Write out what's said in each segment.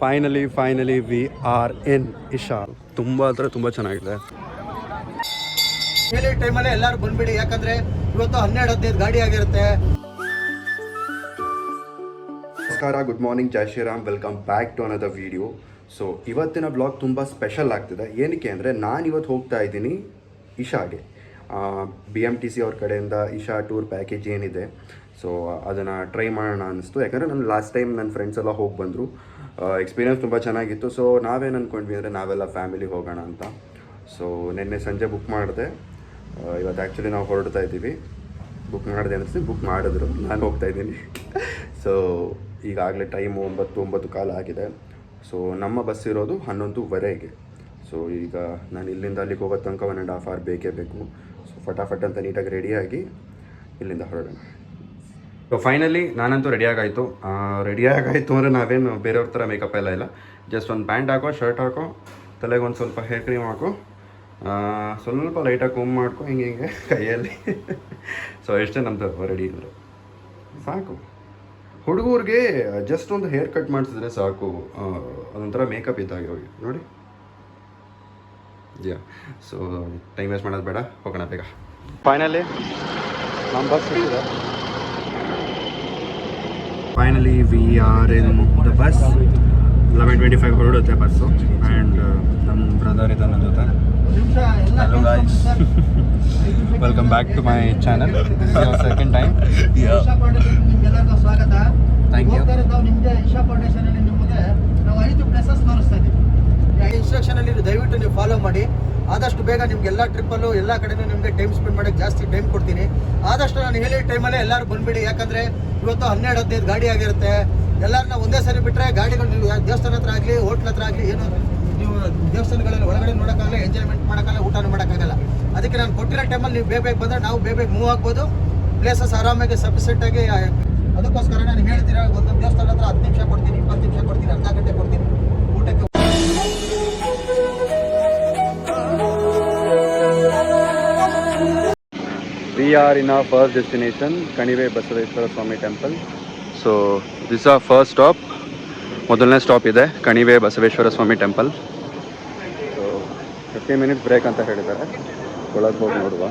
Finally we are ಇನ್ ಇಶಾಲ್. ತುಂಬ ಅಂದರೆ ತುಂಬ ಚೆನ್ನಾಗಿದೆ. ಹೇಳಿ ಟೈಮಲ್ಲೇ ಎಲ್ಲರೂ ಬಂದ್ಬಿಡಿ, ಯಾಕಂದ್ರೆ ಇವತ್ತು 12-15 ಗಾಡಿ ಆಗಿರುತ್ತೆ. ನಮಸ್ಕಾರ, ಗುಡ್ ಮಾರ್ನಿಂಗ್, ಜೈ Shriram, welcome back to another video. So ಇವತ್ತಿನ ಬ್ಲಾಗ್ ತುಂಬ ಸ್ಪೆಷಲ್ ಆಗ್ತಿದೆ. ಏನಕ್ಕೆ ಅಂದರೆ ನಾನಿವತ್ತು ಹೋಗ್ತಾ ಇದ್ದೀನಿ ಇಶಾಗೆ. BMTC ಅವ್ರ ಕಡೆಯಿಂದ ಇಶಾ ಟೂರ್ ಪ್ಯಾಕೇಜ್ ಏನಿದೆ, ಸೊ ಅದನ್ನು ಟ್ರೈ ಮಾಡೋಣ ಅನ್ನಿಸ್ತು. ಯಾಕಂದರೆ ನಾನು ಲಾಸ್ಟ್ ಟೈಮ್ ನನ್ನ ಫ್ರೆಂಡ್ಸ್ ಎಲ್ಲ ಹೋಗಿ ಬಂದರು, ಎಕ್ಸ್ಪೀರಿಯನ್ಸ್ ತುಂಬ ಚೆನ್ನಾಗಿತ್ತು. ಸೊ ನಾವೇನು ಅಂದ್ಕೊಂಡ್ವಿ ಅಂದರೆ ನಾವೆಲ್ಲ ಫ್ಯಾಮಿಲಿ ಹೋಗೋಣ ಅಂತ. ಸೊ ನಿನ್ನೆ ಸಂಜೆ ಬುಕ್ ಮಾಡಿದೆ. ಇವತ್ತು ಆ್ಯಕ್ಚುಲಿ ನಾವು ಹೊರಡ್ತಾ ಇದ್ದೀವಿ. ಬುಕ್ ಮಾಡಿದೆ ಅನ್ನಿಸ್ತು, ಬುಕ್ ಮಾಡಿದ್ರು, ನಾನು ಹೋಗ್ತಾ ಇದ್ದೀನಿ. ಸೊ ಈಗಾಗಲೇ ಟೈಮು 9:15 ಆಗಿದೆ. ಸೊ ನಮ್ಮ ಬಸ್ ಇರೋದು 11:15. ಸೊ ಈಗ ನಾನು ಇಲ್ಲಿಂದ ಅಲ್ಲಿಗೆ ಹೋಗೋ ತನಕ 1.5 hour ಬೇಕೇ ಬೇಕು. ಸೊ ಫಟಾಫಟ್ ಅಂತ ನೀಟಾಗಿ ರೆಡಿಯಾಗಿ ಇಲ್ಲಿಂದ ಹೊರಡೋಣ. ಸೊ ಫೈನಲಿ ನಾನಂತೂ ರೆಡಿಯಾಗಾಯಿತು ಅಂದರೆ ನಾವೇನು ಬೇರೆಯವ್ರ ಥರ ಮೇಕಪ್ ಎಲ್ಲ ಇಲ್ಲ. ಜಸ್ಟ್ ಒಂದು ಪ್ಯಾಂಟ್ ಹಾಕೋ, ಶರ್ಟ್ ಹಾಕೋ, ತಲೆಗೆ ಒಂದು ಸ್ವಲ್ಪ ಹೇರ್ ಕ್ರೀಮ್ ಹಾಕೋ, ಸ್ವಲ್ಪ ಲೈಟಾಗಿ ಕೂಮ್ ಮಾಡ್ಕೊ, ಹಿಂಗೆ ಕೈಯಲ್ಲಿ. ಸೊ ಎಷ್ಟೇ ನಮ್ಮದು ರೆಡಿ ಇದ್ರು ಸಾಕು. ಹುಡುಗರಿಗೆ ಜಸ್ಟ್ ಒಂದು ಹೇರ್ ಕಟ್ ಮಾಡಿಸಿದ್ರೆ ಸಾಕು, ಅದೊಂಥರ ಮೇಕಪ್ ಇದ್ದಾಗೆ ಹೋಗಿ ನೋಡಿ. ಸೊ ಟೈಮ್ ವೇಸ್ಟ್ ಮಾಡೋದು ಬೇಡ, ಹೋಗೋಣ ಬೇಗ. ಫೈನಲಿ ನಮ್ಮ ಬಸ್ ಸಿಕ್ಕಿದೆ. Finally we are in the bus. 11:25 ಹೊರಡುತ್ತೆ ಬಸ್ಸು. ಆ್ಯಂಡ್ ನಮ್ಮ ಬ್ರದರ್ ಇದೆ ನನ್ನ ಜೊತೆ. Hello guys, welcome back to my channel. This is your second time. Isha foundation ನಿಮ್ಗೆಲ್ಲರಿಗೂ ಸ್ವಾಗತ. Thank you. ನಾವು ನಿಮಗೆ ಇಶಾ ಫೌಂಡೇಶನ್ ಅಲ್ಲಿ ನಿಮಗೆ ನಾವು 5 ಪ್ಲೇಸಸ್ ತೋರಿಸ್ತಾ ಇದ್ದೀವಿ. ಈ ಇನ್ಸ್ಟ್ರಕ್ಷನ್ ಅಲ್ಲಿ ದಯವಿಟ್ಟು ನೀವು ಫಾಲೋ ಮಾಡಿ. ಆದಷ್ಟು ಬೇಗ ನಿಮ್ಗೆ ಎಲ್ಲ ಟ್ರಿಪ್ಪಲ್ಲೂ ಎಲ್ಲ ಕಡೆನೂ ನಿಮಗೆ ಟೈಮ್ ಸ್ಪೆಂಡ್ ಮಾಡೋಕ್ಕೆ ಜಾಸ್ತಿ ಟೈಮ್ ಕೊಡ್ತೀನಿ. ಆದಷ್ಟು ನಾನು ಹೇಳಿ ಟೈಮಲ್ಲೇ ಎಲ್ಲರೂ ಬಂದ್ಬಿಡಿ, ಯಾಕಂದರೆ ಇವತ್ತು 12-15 ಗಾಡಿ ಆಗಿರುತ್ತೆ. ಎಲ್ಲರನ್ನ ಒಂದೇ ಸರಿ ಬಿಟ್ಟರೆ ಗಾಡಿಗಳು ನೀವು ದೇವಸ್ಥಾನ ಹತ್ರ ಆಗಲಿ, ಹೋಟ್ಲ್ ಹತ್ರ ಆಗಲಿ, ಏನು ನೀವು ದೇವಸ್ಥಾನಗಳಲ್ಲಿ ಒಳಗಡೆ ನೋಡೋಕ್ಕಾಗಲ್ಲ, ಎಂಜಾಯ್ಮೆಂಟ್ ಮಾಡೋಕ್ಕಾಗಲ್ಲ, ಊಟನೂ ಮಾಡೋಕ್ಕಾಗಲ್ಲ. ಅದಕ್ಕೆ ನಾನು ಕೊಟ್ಟಿರೋ ಟೈಮಲ್ಲಿ ನೀವು ಬೇಗ ಬಂದರೆ ನಾವು ಬೇಗ ಮೂವ್ ಆಗ್ಬೋದು, ಪ್ಲೇಸಸ್ ಆರಾಮಾಗಿ ಸಫಿಷಿಯೆಂಟಾಗಿ. ಅದಕ್ಕೋಸ್ಕರ ನಾನು ಹೇಳ್ತೀರಾ, ಒಂದೊಂದು ದೇವಸ್ಥಾನ ಹತ್ರ 10 ನಿಮಿಷ ಕೊಡ್ತೀನಿ, 20 ನಿಮಿಷ ಕೊಡ್ತೀನಿ, ಅರ್ಧ ಗಂಟೆ ಕೊಡ್ತೀನಿ ಊಟಕ್ಕೆ. We are in our first destination, Kanive Basaveshwara Swami Temple. So this is our first stop. ಮೊದಲನೇ ಸ್ಟಾಪ್ ಇದೆ ಕಣಿವೆ ಬಸವೇಶ್ವರ ಸ್ವಾಮಿ ಟೆಂಪಲ್. ಸೊ 15 minutes ಬ್ರೇಕ್ ಅಂತ ಹೇಳಿದ್ದಾರೆ. ಒಳಗೆ ಹೋಗಿ ನೋಡುವ.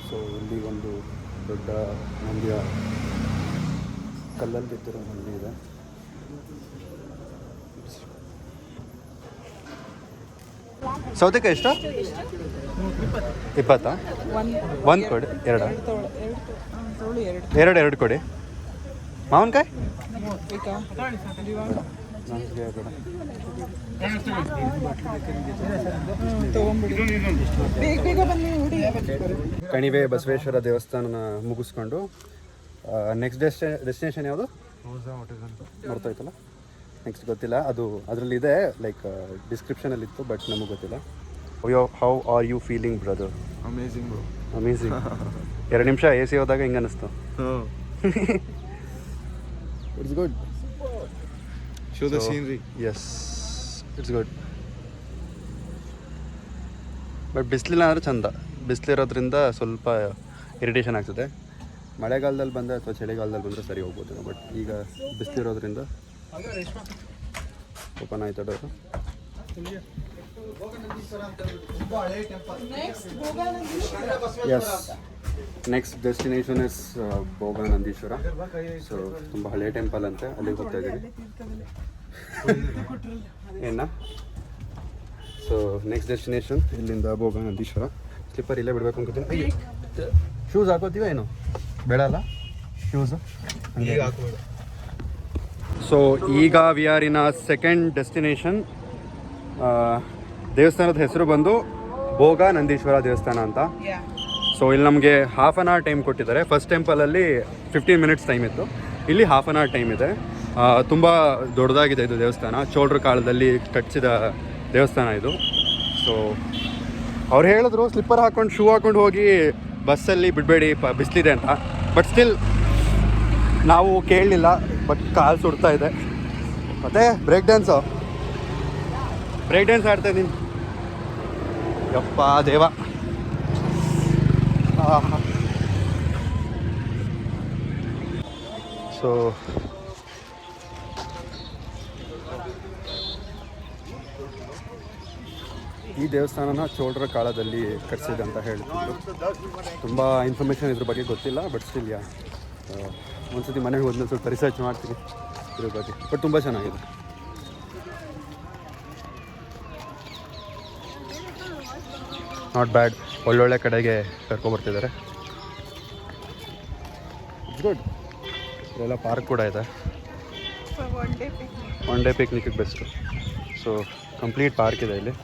ಸೊ ಇಲ್ಲಿ ಒಂದು ದೊಡ್ಡ ನಂದಿಯ ಕಲ್ಲಲ್ಲಿ ಬಿದ್ದಿರೋ ನಂದಿ ಇದೆ. ಸೌತೆಕಾಯಿ ಎಷ್ಟು? 20. ಒಂದು ಕೊಡಿ. ಎರಡು ಕೊಡಿ. ಮಾವಿನಕಾಯಿ ಕಣಿವೆ ಬಸವೇಶ್ವರ ದೇವಸ್ಥಾನ ಮುಗಿಸ್ಕೊಂಡು ನೆಕ್ಸ್ಟ್ ಡೆಸ್ಟಿನೇಷನ್ ಯಾವುದು ಮರ್ತೋಯ್ತಲ್ಲ. ನೆಕ್ಸ್ಟ್ ಗೊತ್ತಿಲ್ಲ, ಅದು ಅದರಲ್ಲಿದೆ, ಲೈಕ್ ಡಿಸ್ಕ್ರಿಪ್ಷನಲ್ಲಿ ಇತ್ತು, ಬಟ್ ನಮಗೆ ಗೊತ್ತಿಲ್ಲ. How are you feeling brother? Amazing bro, amazing. 2 ನಿಮಿಷ AC ಹೋದಾಗ ಹಿಂಗೆ ಅನ್ನಿಸ್ತು. It's good. Show the scenery. Yes, it's good. But ಬಿಸಿಲಿಲ್ಲ ಅಂದರೆ ಚಂದ. ಬಿಸಿಲಿರೋದ್ರಿಂದ ಸ್ವಲ್ಪ ಇರಿಟೇಷನ್ ಆಗ್ತದೆ. ಮಳೆಗಾಲದಲ್ಲಿ ಬಂದರೆ ಅಥವಾ ಚಳಿಗಾಲದಲ್ಲಿ ಬಂದರೆ ಸರಿ ಹೋಗ್ಬೋದು. ಬಟ್ ಈಗ ಬಿಸಿಲಿರೋದ್ರಿಂದ ಓಪನ್ ಆಯ್ತು door. Yes, next destination is Bhoganandeeshwara. So ತುಂಬ ಹಳೆಯ ಟೆಂಪಲ್ ಅಂತೆ, ಅಲ್ಲಿಗೆ ಹೋಗ್ತಾ ಇದ್ದೀವಿ. ಏನ? ಸೊ ನೆಕ್ಸ್ಟ್ ಡೆಸ್ಟಿನೇಷನ್ ಇಲ್ಲಿಂದ ಭೋಗಾನಂದೀಶ್ವರ. ಸ್ಲಿಪ್ಪರ್ ಇಲ್ಲೇ ಬಿಡಬೇಕು ಅನ್ಕೋತೀನಿ. ಶೂಸ್ ಹಾಕೋತೀವ ಏನು? ಬೇಡ ಅಲ್ಲ ಶೂಸು? ಸೊ ಈಗ V are in a second destination. ದೇವಸ್ಥಾನದ ಹೆಸರು ಬಂದು ಭೋಗಾನಂದೀಶ್ವರ ದೇವಸ್ಥಾನ ಅಂತ. ಸೊ ಇಲ್ಲಿ ನಮಗೆ 1/2 hour ಟೈಮ್ ಕೊಟ್ಟಿದ್ದಾರೆ. ಫಸ್ಟ್ ಟೆಂಪಲಲ್ಲಿ 15 minutes ಟೈಮ್ ಇತ್ತು, ಇಲ್ಲಿ 1/2 hour ಟೈಮ್ ಇದೆ. ತುಂಬ ದೊಡ್ಡದಾಗಿದೆ ಇದು ದೇವಸ್ಥಾನ. ಚೋಳರ ಕಾಲದಲ್ಲಿ ಕಟ್ಟಿಸಿದ ದೇವಸ್ಥಾನ ಇದು. ಸೊ ಅವ್ರು ಹೇಳಿದ್ರು ಸ್ಲಿಪ್ಪರ್ ಹಾಕ್ಕೊಂಡು ಶೂ ಹಾಕ್ಕೊಂಡು ಹೋಗಿ ಬಸ್ಸಲ್ಲಿ ಬಿಡಬೇಡಿ, ಬಿಸಿಲಿದೆ ಅಂತ. ಬಟ್ ಸ್ಟಿಲ್ ನಾವು ಕೇಳಲಿಲ್ಲ. ಬಟ್ ಕಾಲು ಸುಡ್ತಾ ಇದೆ. ಮತ್ತು ಬ್ರೇಕ್ ಡ್ಯಾನ್ಸು ಬ್ರೇಕ್ ಡ್ಯಾನ್ಸ್ ಆಡ್ತಾ ಇದ್ದೀನಿ. ಯಪ್ಪ ದೇವ. ಸೊ ಈ ದೇವಸ್ಥಾನನ ಚೋಳರ ಕಾಲದಲ್ಲಿ ಕಟ್ಟಿಸಿದೆ ಅಂತ ಹೇಳ್ತಿದ್ರು. ತುಂಬ ಇನ್ಫಾರ್ಮೇಷನ್ ಇದ್ರ ಬಗ್ಗೆ ಗೊತ್ತಿಲ್ಲ, ಬಟ್ ಸ್ಟಿಲ್ ಒಂದ್ಸತಿ ಮನೆಗೆ ಹೋದ್ಮೇಲೆ ಸ್ವಲ್ಪ ರಿಸರ್ಚ್ ಮಾಡ್ತೀನಿ ಇದ್ರ ಬಗ್ಗೆ. ಬಟ್ ತುಂಬ ಚೆನ್ನಾಗಿದೆ. ನಾಟ್ ಬ್ಯಾಡ್, ಒಳ್ಳೊಳ್ಳೆ ಕಡೆಗೆ ಕರ್ಕೊಬರ್ತಿದ್ದಾರೆ. It's good. ಇಲ್ಲೆಲ್ಲ ಪಾರ್ಕ್ ಕೂಡ ಇದೆ. ಒನ್ ಡೇ ಪಿಕ್ನಿಕ್ಗೆ ಬೆಸ್ಟು. ಸೊ ಕಂಪ್ಲೀಟ್ ಪಾರ್ಕ್ ಇದೆ ಇಲ್ಲಿ.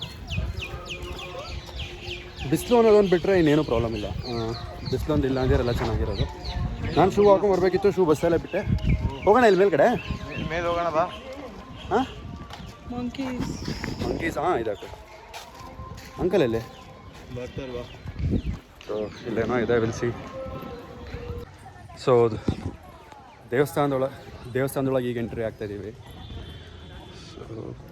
ಬಿಸಿಲು ಅನ್ನೋದೊಂದು ಬಿಟ್ಟರೆ ಇನ್ನೇನು ಪ್ರಾಬ್ಲಮ್ ಇಲ್ಲ. ಬಿಸಿಲೊಂದು ಇಲ್ಲ ಅಂದರೆ ಎಲ್ಲ ಚೆನ್ನಾಗಿರೋದು. ನಾನು ಶೂ ಹಾಕೊಂಡು ಬರಬೇಕಿತ್ತು, ಶೂ ಬಸ್ಸಲ್ಲೇ ಬಿಟ್ಟೆ. ಹೋಗೋಣ ಇಲ್ಲಿ ಮೇಲ್ಗಡೆ. ಮೇಲೆ ಹೋಗೋಣ ಬಾ. ಹಾಂ ಮಂಕೀಸ್ ಹಾಂ ಇದಾಕ ಅಂಕಲ್ ಎಲ್ಲಿ ಬರ್ತಾರಲ್ವಾ? ಸೊ ಇಲ್ಲೇನೋ ಇದೆ, ವಿಲ್ಸಿ. ಸೊ ದೇವಸ್ಥಾನದೊಳಗೆ ಈಗ ಎಂಟ್ರಿ ಆಗ್ತಾಯಿದ್ದೀವಿ. ಸೊ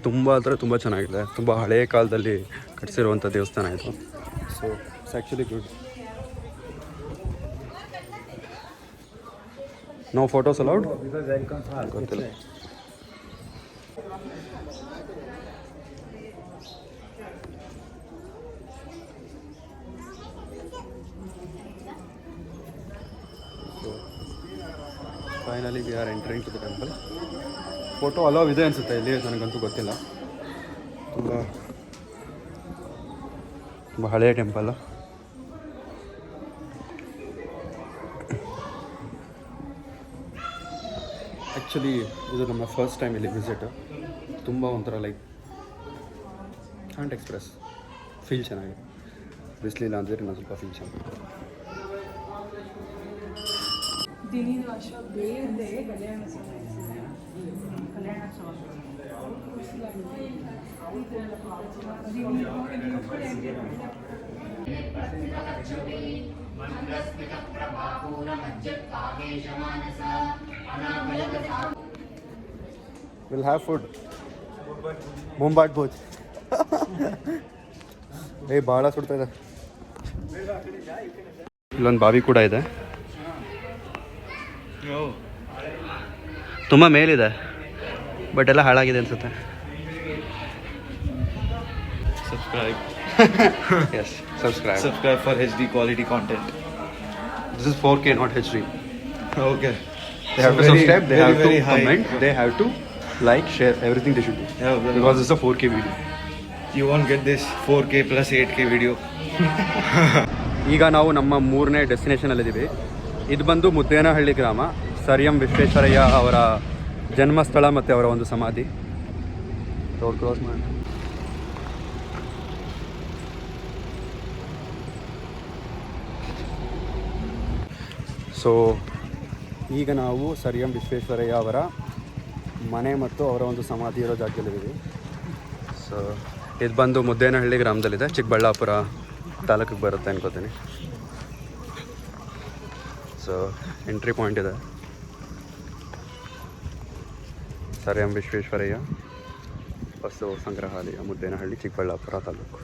ತುಂಬ ಅಂದರೆ ತುಂಬ ಚೆನ್ನಾಗಿದೆ. ತುಂಬ ಹಳೆಯ ಕಾಲದಲ್ಲಿ ಕಟ್ಟಿಸಿರುವಂಥ ದೇವಸ್ಥಾನ ಇದು. So it's actually good. No photos allowed? ಗೊತ್ತಿಲ್ಲ. Finally we are entering to the temple. Photo allow ಇದೆ ಅನಿಸುತ್ತೆ ಇಲ್ಲಿ, ನನಗಂತೂ ಗೊತ್ತಿಲ್ಲ. ತುಂಬ ಹಳೆಯ ಟೆಂಪಲ್. ಆ್ಯಕ್ಚುಲಿ ಇದು ನಮ್ಮ ಫಸ್ಟ್ ಟೈಮ್ ಇಲ್ಲಿ ವಿಸಿಟ್. ತುಂಬ ಒಂಥರ ಲೈಕ್ ಕ್ಯಾಂಟ್ ಎಕ್ಸ್ಪ್ರೆಸ್ ಫೀಲ್ ಚೆನ್ನಾಗಿದೆ. ಬಿಸಿಲಿಲ್ಲ ಅಂದರೆ ನಾನು ಸ್ವಲ್ಪ ಫೀಲ್ ಚೆನ್ನಾಗಿದೆ. We'll have food. ಬೊಂಬಾಟ್ ಭೋಜ್. ಭಾಳ ಸುಡ್ತಾ ಇದೆ. ಇಲ್ಲೊಂದು ಬಾವಿ ಕೂಡ ಇದೆ. ತುಂಬ ಮೇಲಿದೆ, ಬಟ್ ಎಲ್ಲ ಹಾಳಾಗಿದೆ ಅನ್ಸುತ್ತೆ. Subscribe. Yes, subscribe. Subscribe for HD quality content. This is 4K, not HD. Okay. They have So to very, subscribe, they very, have to very high. comment, they have to like, share, everything they should do. Yeah, very Because it's a 4K video. You won't get this 4K plus 8K video. ಈಗ ನಾವು ನಮ್ಮ 3ನೇ ಡೆಸ್ಟಿನೇಷನಲ್ಲಿದ್ದೀವಿ. ಇದು ಬಂದು ಮುದ್ದೇನಹಳ್ಳಿ ಗ್ರಾಮ. Sir M Visvesvaraya ಅವರ ಜನ್ಮಸ್ಥಳ ಮತ್ತು ಅವರ ಒಂದು ಸಮಾಧಿ. ರೋಡ್ ಕ್ರಾಸ್ ಮಾಡಿ. ಸೊ ಈಗ ನಾವು ಸರ್ ಎಂ ವಿಶ್ವೇಶ್ವರಯ್ಯ ಅವರ ಮನೆ ಮತ್ತು ಅವರ ಒಂದು ಸಮಾಧಿ ಇರೋ ಜಾಗದಲ್ಲಿದ್ದೀವಿ. ಸೊ ಇದು ಬಂದು ಮುದ್ದೇನಹಳ್ಳಿ ಗ್ರಾಮದಲ್ಲಿದೆ, ಚಿಕ್ಕಬಳ್ಳಾಪುರ ತಾಲೂಕಿಗೆ ಬರುತ್ತೆ ಅನ್ಕೋತೀನಿ. ಸೊ ಎಂಟ್ರಿ ಪಾಯಿಂಟ್ ಇದೆ. ಸರ್ ಎಂ ವಿಶ್ವೇಶ್ವರಯ್ಯ ವಸ್ತು ಸಂಗ್ರಹಾಲಯ, ಮುದ್ದೇನಹಳ್ಳಿ, ಚಿಕ್ಕಬಳ್ಳಾಪುರ ತಾಲೂಕು.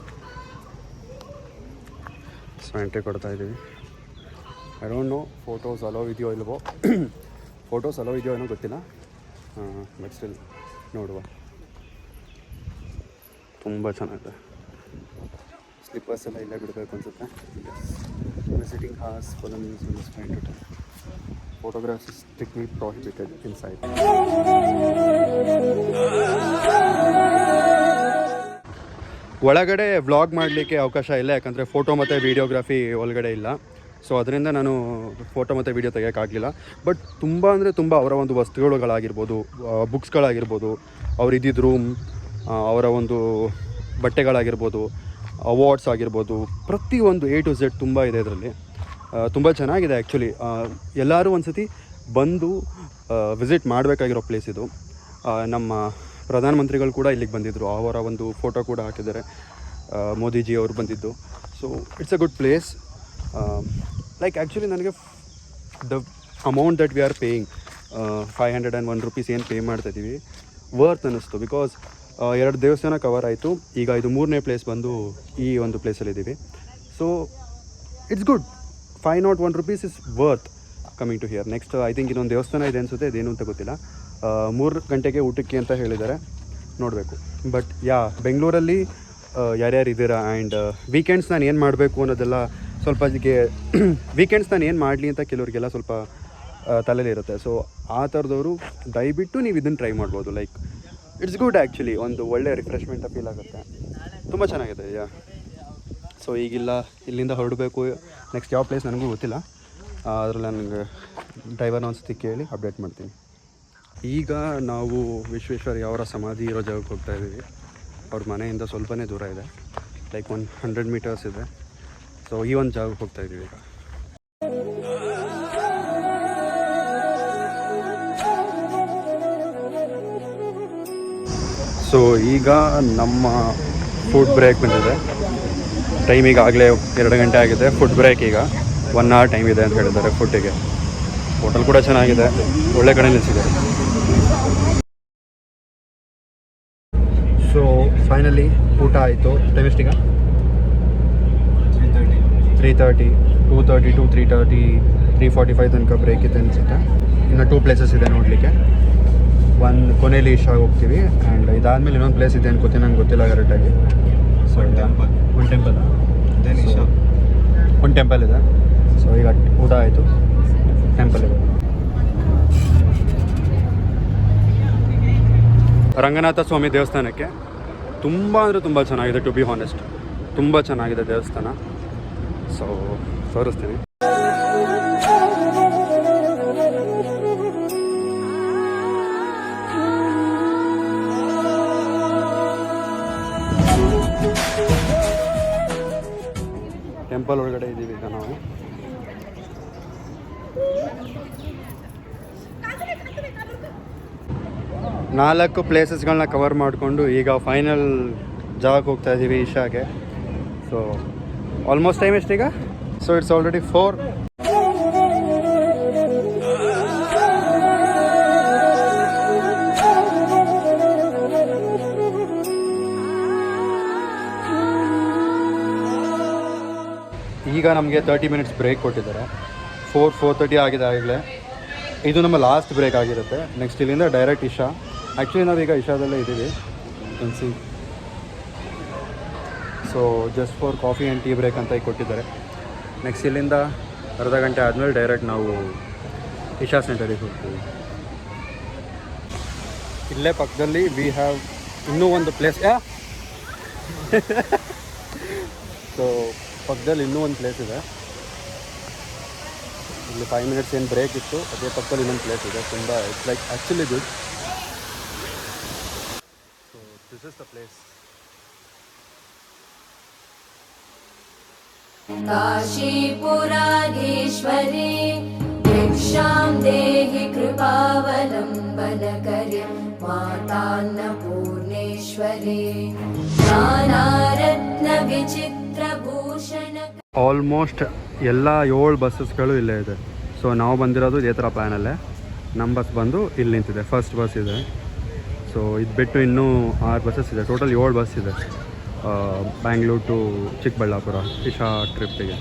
ಸೊ ಎಂಟ್ರಿ ಕೊಡ್ತಾ ಇದ್ದೀವಿ. I don't know photos hello ಇದೆಯೋ ಇಲ್ವೋ. ಫೋಟೋಸ್ ಅಲೋ ಇದೆಯೋ ಏನೋ ಗೊತ್ತಿಲ್ಲ, ಬಟ್ ಸ್ಟಿಲ್ ನೋಡುವ. ತುಂಬ ಚೆನ್ನಾಗಿದೆ. ಸ್ಲಿಪ್ಪರ್ಸ್ ಎಲ್ಲ ಇಲ್ಲೇ ಬಿಡಬೇಕು ಅನಿಸುತ್ತೆ. Visiting hours for the museum is fine to take. Photographs is strictly prohibited inside. ಒಳಗಡೆ ವ್ಲಾಗ್ ಮಾಡಲಿಕ್ಕೆ ಅವಕಾಶ ಇಲ್ಲ, ಯಾಕಂದರೆ ಫೋಟೋ ಮತ್ತು ವೀಡಿಯೋಗ್ರಫಿ ಒಳಗಡೆ ಇಲ್ಲ. ಸೊ ಅದರಿಂದ ನಾನು ಫೋಟೋ ಮತ್ತು ವೀಡಿಯೋ ತೆಗಿಯೋಕ್ಕಾಗಲಿಲ್ಲ. ಬಟ್ ತುಂಬ ಅಂದರೆ ತುಂಬ ಅವರ ಒಂದು ವಸ್ತುಗಳಾಗಿರ್ಬೋದು, ಬುಕ್ಸ್ಗಳಾಗಿರ್ಬೋದು, ಅವ್ರು ಇದ್ದಿದ್ದ ರೂಮ್, ಅವರ ಒಂದು ಬಟ್ಟೆಗಳಾಗಿರ್ಬೋದು, ಅವಾರ್ಡ್ಸ್ ಆಗಿರ್ಬೋದು, ಪ್ರತಿಯೊಂದು A to Z ತುಂಬ ಇದೆ ಇದರಲ್ಲಿ. ತುಂಬ ಚೆನ್ನಾಗಿದೆ ಆ್ಯಕ್ಚುಲಿ. ಎಲ್ಲರೂ ಒಂದು ಸತಿ ಬಂದು ವಿಸಿಟ್ ಮಾಡಬೇಕಾಗಿರೋ ಪ್ಲೇಸ್ ಇದು. ನಮ್ಮ ಪ್ರಧಾನಮಂತ್ರಿಗಳು ಕೂಡ ಇಲ್ಲಿಗೆ ಬಂದಿದ್ದರು, ಅವರ ಒಂದು ಫೋಟೋ ಕೂಡ ಹಾಕಿದ್ದಾರೆ, ಮೋದಿಜಿ ಅವರು ಬಂದಿದ್ದು. So it's a good place. Like actually ನನಗೆ the amount that we are paying 501 rupees ಏನು ಪೇ ಮಾಡ್ತಾಯಿದ್ದೀವಿ ವರ್ತ್ ಅನ್ನಿಸ್ತು. ಬಿಕಾಸ್ 2 ದೇವಸ್ಥಾನ ಕವರ್ ಆಯಿತು. ಈಗ ಇದು 3ನೇ ಪ್ಲೇಸ್ ಬಂದು ಈ ಒಂದು ಪ್ಲೇಸಲ್ಲಿದ್ದೀವಿ. So it's good. 501 rupees is worth coming to here. Next I think ಇನ್ನೊಂದು ದೇವಸ್ಥಾನ ಇದೆ ಅನಿಸುತ್ತೆ, ಇದೇನು ಅಂತ ಗೊತ್ತಿಲ್ಲ. 3 ಗಂಟೆಗೆ ಊಟಕ್ಕೆ ಅಂತ ಹೇಳಿದ್ದಾರೆ, ನೋಡಬೇಕು. ಬಟ್ ಬೆಂಗಳೂರಲ್ಲಿ ಯಾರ್ಯಾರು ಇದ್ದೀರಾ ಆ್ಯಂಡ್ ವೀಕೆಂಡ್ಸ್ ನಾನು ಏನು ಮಾಡಬೇಕು ಅನ್ನೋದೆಲ್ಲ ಸ್ವಲ್ಪ ವೀಕೆಂಡ್ಸ್ ನಾನು ಏನು ಮಾಡಲಿ ಅಂತ ಕೆಲವರಿಗೆಲ್ಲ ಸ್ವಲ್ಪ ತಲೆಯಲ್ಲಿರುತ್ತೆ. ಸೊ ಆ ಥರದವರು ದಯವಿಟ್ಟು ನೀವು ಇದನ್ನು ಟ್ರೈ ಮಾಡ್ಬೋದು. Like it's good actually. ಒಂದು ಒಳ್ಳೆ ರಿಫ್ರೆಶ್ಮೆಂಟ್ ಫೀಲ್ ಆಗುತ್ತೆ, ತುಂಬ ಚೆನ್ನಾಗಿದೆ. ಸೊ ಈಗಿಲ್ಲ, ಇಲ್ಲಿಂದ ಹೊರಡಬೇಕು. ನೆಕ್ಸ್ಟ್ ಯಾವ ಪ್ಲೇಸ್ ನನಗೂ ಗೊತ್ತಿಲ್ಲ, ಅದರಲ್ಲಿ ನನಗೆ ಡ್ರೈವರ್ನ ಒಂದ್ಸತಿ ಕೇಳಿ ಅಪ್ಡೇಟ್ ಮಾಡ್ತೀನಿ. ಈಗ ನಾವು ವಿಶ್ವೇಶ್ವರಯ್ಯ ಅವರ ಸಮಾಧಿ ಇರೋ ಜಾಗಕ್ಕೆ ಹೋಗ್ತಾ ಇದ್ದೀವಿ. ಅವ್ರ ಮನೆಯಿಂದ ಸ್ವಲ್ಪನೇ ದೂರ ಇದೆ, ಲೈಕ್ 100 meters ಇದೆ. ಸೊ ಈ ಒಂದು ಜಾಗಕ್ಕೆ ಹೋಗ್ತಾ ಇದ್ದೀವಿ ಈಗ. ಸೊ ಈಗ ನಮ್ಮ ಫುಡ್ ಬ್ರೇಕ್ ಬಂದಿದೆ. ಟೈಮ್ ಈಗಾಗಲೇ 2 ಗಂಟೆ ಆಗಿದೆ. ಫುಡ್ ಬ್ರೇಕ್ ಈಗ 1 hour ಟೈಮ್ ಇದೆ ಅಂತ ಹೇಳಿದ್ದಾರೆ ಫುಡ್ಡಿಗೆ. ಹೋಟೆಲ್ ಕೂಡ ಚೆನ್ನಾಗಿದೆ, ಒಳ್ಳೆ ಕಡೆ ನಿಲ್ಲಿಸಿದ್ದಾರೆ. ಸೊ ಫೈನಲಿ ಊಟ ಆಯಿತು. ಟೈಮ್ ಎಷ್ಟೀಗ? 3:30, 2:30 to 3:30, 3:45 ತನಕ ಬ್ರೇಕ್ ಇದೆ ಅನಿಸುತ್ತೆ. ಇನ್ನು 2 places ಇದೆ ನೋಡಲಿಕ್ಕೆ. ಒಂದು ಕೊನೆಯಲ್ಲಿ ಇಶಾಗೆ ಹೋಗ್ತೀವಿ, ಆ್ಯಂಡ್ ಇದಾದಮೇಲೆ ಇನ್ನೊಂದು ಪ್ಲೇಸ್ ಇದೆ ಅನ್ಕೋತೀನಿ, ನಂಗೆ ಗೊತ್ತಿಲ್ಲ ಕರೆಕ್ಟಾಗಿ. ಸೊ ಒಂದು ಟೆಂಪಲ್ ಇದೆ. ಸೊ ಈಗ ಊಟ ಆಯಿತು, ಟೆಂಪಲ್ ಇದೆ. ರಂಗನಾಥ ಸ್ವಾಮಿ ದೇವಸ್ಥಾನಕ್ಕೆ ತುಂಬ ಅಂದರೆ ತುಂಬ ಚೆನ್ನಾಗಿದೆ. ಟು ಬಿ ಹಾನೆಸ್ಟ್, ತುಂಬ ಚೆನ್ನಾಗಿದೆ ದೇವಸ್ಥಾನ. ಸೊ ತೋರಿಸ್ತೀನಿ. ಟೆಂಪಲ್ ಒಳಗಡೆ ಇದ್ದೀವಿ ಈಗ ನಾವು. ನಾಲ್ಕು ಪ್ಲೇಸಸ್ಗಳನ್ನ ಕವರ್ ಮಾಡಿಕೊಂಡು ಈಗ ಫೈನಲ್ ಜಾಗಕ್ಕೆ ಹೋಗ್ತಾ ಇದ್ದೀವಿ, ಇಶಾಗೆ. ಸೊ ಆಲ್ಮೋಸ್ಟ್ ಟೈಮ್ ಎಷ್ಟೀಗ? So it's already 4. ಈಗ ನಮಗೆ 30 minutes ಬ್ರೇಕ್ ಕೊಟ್ಟಿದ್ದಾರೆ. 4:30 ಆಗಿದೆ ಆಗಲೇ. ಇದು ನಮ್ಮ ಲಾಸ್ಟ್ ಬ್ರೇಕ್ ಆಗಿರುತ್ತೆ. ನೆಕ್ಸ್ಟ್ ಇಲ್ಲಿಂದ ಡೈರೆಕ್ಟ್ ಇಶಾ. ಆ್ಯಕ್ಚುಲಿ ನಾವೀಗ ಇಶಾದಲ್ಲೇ ಇದ್ದೀವಿ, see. So just for coffee and tea break ಅಂತ ಕೊಟ್ಟಿದ್ದಾರೆ. ನೆಕ್ಸ್ಟ್ ಇಲ್ಲಿಂದ ಅರ್ಧ ಗಂಟೆ ಆದಮೇಲೆ ಡೈರೆಕ್ಟ್ ನಾವು ಇಶಾ ಸೆಂಟರಿಗೆ ಹೋಗ್ತೀವಿ. ಇಲ್ಲೇ ಪಕ್ಕದಲ್ಲಿ ವಿ ಹ್ಯಾವ್ ಇನ್ನೂ ಒಂದು ಪ್ಲೇಸ್. ಸೊ ಪಕ್ಕದಲ್ಲಿ ಇನ್ನೂ ಒಂದು ಪ್ಲೇಸ್ ಇದೆ. ಇಲ್ಲಿ 5 minutes ಏನು ಬ್ರೇಕ್ ಇತ್ತು, ಅದೇ ಪಕ್ಕದಲ್ಲಿ ಇನ್ನೊಂದು ಪ್ಲೇಸ್ ಇದೆ. ತುಂಬ it's like actually good. So this is the place. काशीपुराधीश्वरी भिक्षां देहि कृपावलम्बनकरी मातान्नपूर्णेश्वरी नानारत्नविचित्रभूषण. ಆಲ್ಮೋಸ್ಟ್ ಎಲ್ಲ 7 ಬಸ್ಸಸ್ಗಳು ಇಲ್ಲೇ ಇದೆ. ಸೊ ನಾವು ಬಂದಿರೋದು ಇದೇ ಥರ ಪ್ಲ್ಯಾನಲ್ಲೇ. ನಮ್ಮ ಬಸ್ ಬಂದು ಇಲ್ಲಿ ನಿಂತಿದೆ, ಫಸ್ಟ್ ಬಸ್ ಇದೆ. ಸೊ ಇದು ಬಿಟ್ಟು ಇನ್ನೂ 6 ಬಸ್ಸಸ್ ಇದೆ. ಟೋಟಲ್ 7 ಬಸ್ ಇದೆ ಬ್ಯಾಂಗ್ಳೂರ್ ಟು ಚಿಕ್ಕಬಳ್ಳಾಪುರ ಇಶಾ ಟ್ರಿಪ್ಪಿಗೆ.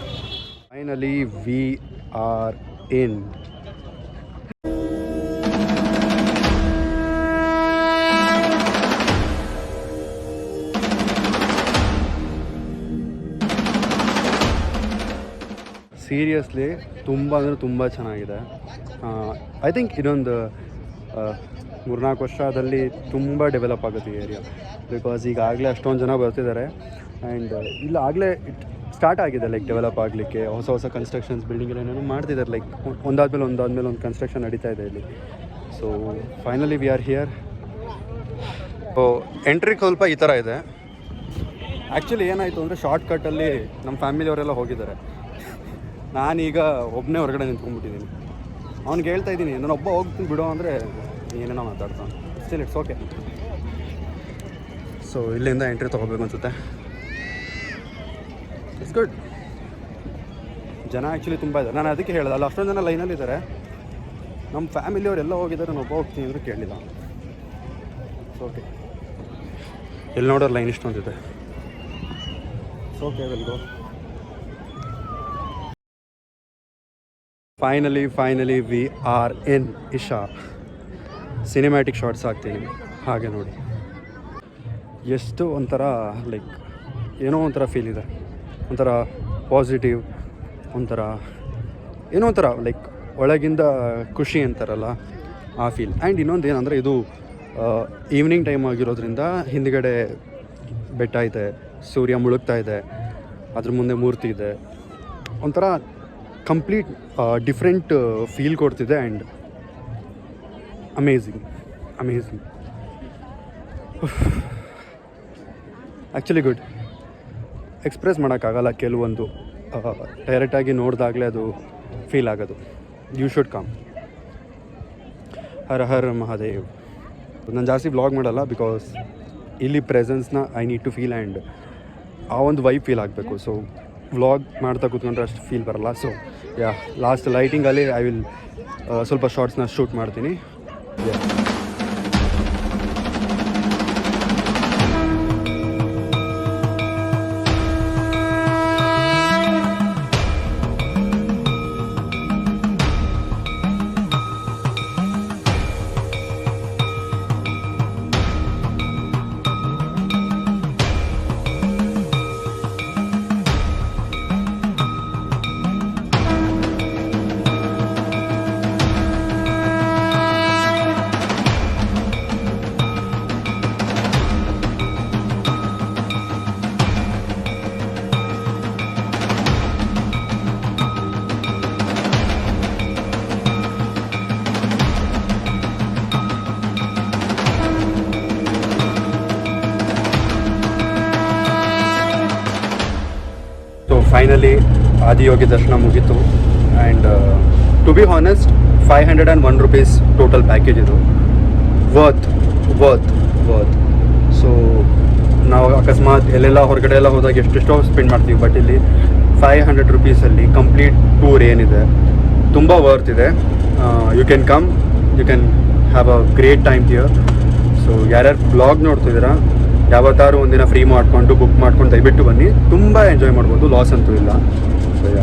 Finally we are in. Seriously ತುಂಬ ಅಂದರೆ ತುಂಬ ಚೆನ್ನಾಗಿದೆ. ಐ ಥಿಂಕ್ ಇದೊಂದು 3-4 ವರ್ಷದಲ್ಲಿ ತುಂಬ ಡೆವಲಪ್ ಆಗುತ್ತೆ ಈ ಏರಿಯಾ. ಬಿಕಾಸ್ ಈಗಾಗಲೇ ಅಷ್ಟೊಂದು ಜನ ಬರ್ತಿದ್ದಾರೆ ಆ್ಯಂಡ್ ಇಲ್ಲ ಆಗಲೇ ಸ್ಟಾರ್ಟ್ ಆಗಿದೆ ಲೈಕ್ ಡೆವಲಪ್ ಆಗಲಿಕ್ಕೆ. ಹೊಸ ಹೊಸ ಕನ್ಸ್ಟ್ರಕ್ಷನ್ಸ್ ಬಿಲ್ಡಿಂಗ್ ಎಲ್ಲ ಏನೇನೋ ಮಾಡ್ತಿದ್ದಾರೆ. ಲೈಕ್ ಒಂದಾದ್ಮೇಲೆ ಒಂದು ಕನ್ಸ್ಟ್ರಕ್ಷನ್ ನಡೀತಾ ಇದೆ ಇಲ್ಲಿ. So finally we are here. So entry ಸ್ವಲ್ಪ ಈ ಥರ ಇದೆ. ಆ್ಯಕ್ಚುಲಿ ಏನಾಯಿತು ಅಂದರೆ ಶಾರ್ಟ್ಕಟ್ಟಲ್ಲಿ ನಮ್ಮ ಫ್ಯಾಮಿಲಿಯವರೆಲ್ಲ ಹೋಗಿದ್ದಾರೆ. ನಾನೀಗ ಒಬ್ಬನೇ ಹೊರಗಡೆ ನಿಂತ್ಕೊಂಡ್ಬಿಟ್ಟಿದ್ದೀನಿ. ಅವ್ನಿಗೆ ಹೇಳ್ತಾ ಇದ್ದೀನಿ ನಾನೊಬ್ಬ ಹೋಗ್ತೀನಿ ಬಿಡೋ ಅಂದರೆ ಏನೇನೋ ಮಾತಾಡ್ತಾನೆ. Still it's okay. ಸೊ ಇಲ್ಲಿಂದ ಎಂಟ್ರಿ ತೊಗೋಬೇಕು ಅನಿಸುತ್ತೆ. It's good. ಜನ ಆ್ಯಕ್ಚುಲಿ ತುಂಬ ಇದ್ದಾರೆ. ನಾನು ಅದಕ್ಕೆ ಹೇಳಿದೆ, ಅಲ್ಲಿ ಅಷ್ಟೊಂದು ಜನ ಲೈನಲ್ಲಿದ್ದಾರೆ. ನಮ್ಮ ಫ್ಯಾಮಿಲಿಯವ್ರು ಎಲ್ಲ ಹೋಗಿದ್ದಾರೆ, ನಾನು ಒಬ್ಬ ಹೋಗ್ತೀನಿ ಅಂದರೆ ಕೇಳಿಲ್ಲ. It's okay. ಎಲ್ಲಿ ನೋಡೋ ಲೈನ್ ಇಷ್ಟೊಂದಿದೆ. Okay will go. Finally we are in Isha. Cinematic shorts ಹಾಕ್ತೀನಿ ಹಾಗೆ ನೋಡಿ. ಎಷ್ಟು ಒಂಥರ ಲೈಕ್ ಏನೋ ಒಂಥರ ಫೀಲ್ ಇದೆ, ಒಂಥರ ಪಾಸಿಟಿವ್, ಒಂಥರ ಏನೋ ಒಂಥರ ಲೈಕ್ ಒಳಗಿಂದ ಖುಷಿ ಅಂತಾರಲ್ಲ ಆ ಫೀಲ್. ಆ್ಯಂಡ್ ಇನ್ನೊಂದು ಏನಂದರೆ ಇದು ಈವ್ನಿಂಗ್ ಟೈಮ್ ಆಗಿರೋದ್ರಿಂದ ಹಿಂದ್ಗಡೆ ಬೆಟ್ಟ ಇದೆ, ಸೂರ್ಯ ಮುಳುಗ್ತಾ ಇದೆ, ಅದ್ರ ಮುಂದೆ ಮೂರ್ತಿ ಇದೆ, ಒಂಥರ ಕಂಪ್ಲೀಟ್ ಡಿಫ್ರೆಂಟ್ ಫೀಲ್ ಕೊಡ್ತಿದೆ. And amazing actually good. Express ಮಾಡೋಕ್ಕಾಗಲ್ಲ ಕೆಲವೊಂದು, ಡೈರೆಕ್ಟಾಗಿ ನೋಡಿದಾಗಲೇ ಅದು ಫೀಲ್ ಆಗೋದು. You should come. Har Har Mahadev. ನಾನು ಜಾಸ್ತಿ ವ್ಲಾಗ್ ಮಾಡಲ್ಲ ಬಿಕಾಸ್ ಇಲ್ಲಿ ಪ್ರೆಸೆನ್ಸ್ನ I need to feel. And ಆ ಒಂದು ವೈಬ್ ಫೀಲ್ ಆಗಬೇಕು. ಸೊ ವ್ಲಾಗ್ ಮಾಡ್ತಾ ಕೂತ್ಕೊಂಡ್ರೆ ಅಷ್ಟು ಫೀಲ್ ಬರಲ್ಲ. ಸೊ ಯಾ, ಲಾಸ್ಟ್ ಲೈಟಿಂಗಲ್ಲಿ ಐ ವಿಲ್ ಸ್ವಲ್ಪ ಶಾರ್ಟ್ಸ್ನ ಶೂಟ್ ಮಾಡ್ತೀನಿ. ಫೈನಲಿ ಆದಿಯೋಗಿ ದರ್ಶನ ಮುಗೀತು. And to be honest 501 rupees total package ಇದು. ವರ್ತ್. ಸೊ ನಾವು ಅಕಸ್ಮಾತ್ ಎಲ್ಲೆಲ್ಲ ಹೊರಗಡೆ ಎಲ್ಲ ಹೋದಾಗ ಎಷ್ಟೆಷ್ಟೋ ಸ್ಪೆಂಡ್ ಮಾಡ್ತೀವಿ, ಬಟ್ ಇಲ್ಲಿ 500 rupeesಲ್ಲಿ ಕಂಪ್ಲೀಟ್ ಟೂರ್ ಏನಿದೆ ತುಂಬ ವರ್ತ್ ಇದೆ. You can come, you can have a great time here. So ಯಾರ್ಯಾರು ಬ್ಲಾಗ್ ನೋಡ್ತಿದ್ದೀರಾ, ಯಾವತ್ತಾರು ಒಂದಿನ ಫ್ರೀ ಮಾಡಿಕೊಂಡು ಬುಕ್ ಮಾಡ್ಕೊಂಡು ದಯವಿಟ್ಟು ಬನ್ನಿ. ತುಂಬ ಎಂಜಾಯ್ ಮಾಡ್ಬೋದು, ಲಾಸ್ ಅಂತೂ ಇಲ್ಲ. So yeah